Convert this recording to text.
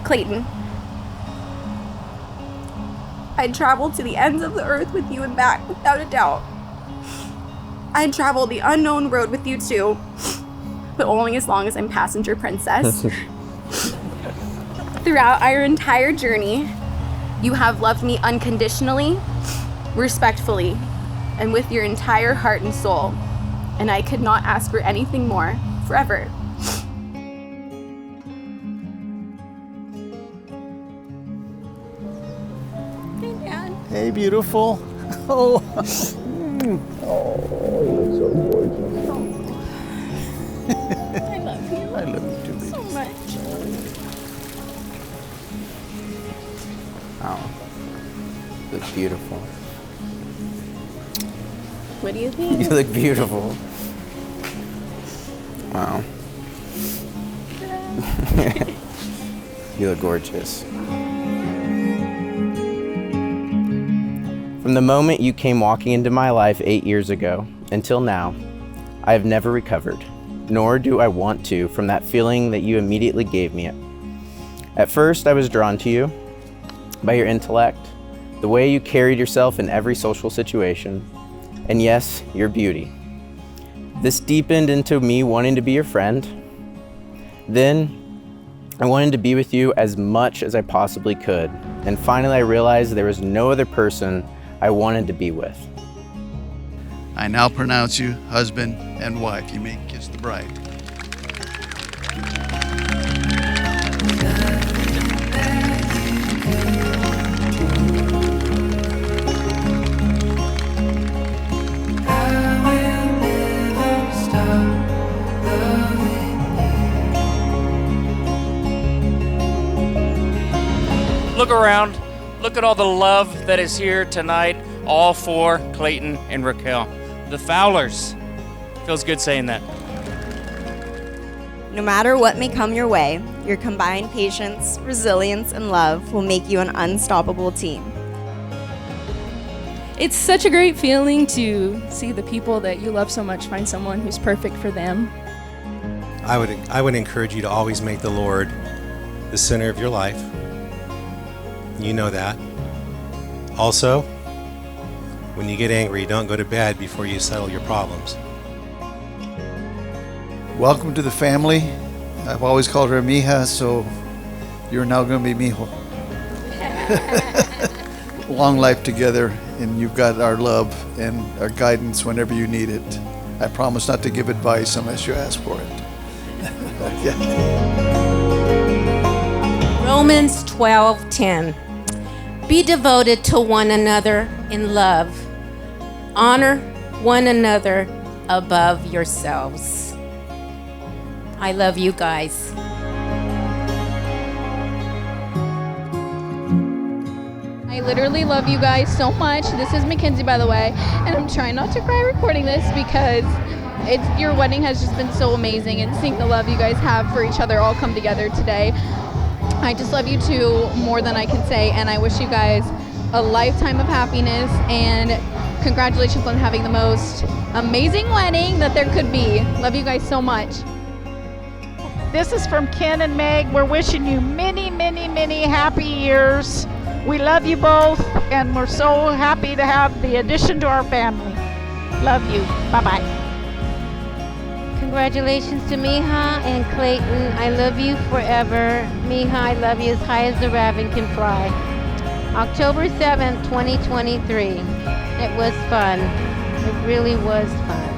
Clayton, I'd travel to the ends of the earth with you and back, without a doubt. I'd travel the unknown road with you too, but only as long as I'm passenger princess. Throughout our entire journey, you have loved me unconditionally, respectfully, and with your entire heart and soul, and I could not ask for anything more forever. Hey, Dad. Hey, beautiful. Oh, oh, you look so gorgeous. I love you. I love you too, baby. So much. Oh, you look beautiful. What do you think? You look beautiful. Wow. You look gorgeous. From the moment you came walking into my life 8 years ago until now, I have never recovered, nor do I want to, from that feeling that you immediately gave me. At first, I was drawn to you by your intellect, the way you carried yourself in every social situation, and yes, your beauty. This deepened into me wanting to be your friend. Then, I wanted to be with you as much as I possibly could, and finally I realized there was no other person I wanted to be with. I now pronounce you husband and wife. You may kiss the bride. Look around. Look at all the love that is here tonight, all for Clayton and Raquel. The Fowlers. Feels good saying that. No matter what may come your way, your combined patience, resilience, and love will make you an unstoppable team. It's such a great feeling to see the people that you love so much find someone who's perfect for them. I would encourage you to always make the Lord the center of your life. You know that. Also, when you get angry, don't go to bed before you settle your problems. Welcome to the family. I've always called her Mija, so you're now going to be Mijo. Long life together, and you've got our love and our guidance whenever you need it. I promise not to give advice unless you ask for it. Yeah. Romans 12:10. Be devoted to one another in love. Honor one another above yourselves. I love you guys. I literally love you guys so much. This is Mackenzie, by the way, and I'm trying not to cry recording this because your wedding has just been so amazing, and seeing the love you guys have for each other all come together today. I just love you two more than I can say, and I wish you guys a lifetime of happiness, and congratulations on having the most amazing wedding that there could be. Love you guys so much. This is from Ken and Meg. We're wishing you many, many, many happy years. We love you both, and we're so happy to have the addition to our family. Love you. Bye-bye. Congratulations to Mija and Clayton. I love you forever. Mija, I love you as high as the raven can fly. October 7th, 2023. It was fun. It really was fun.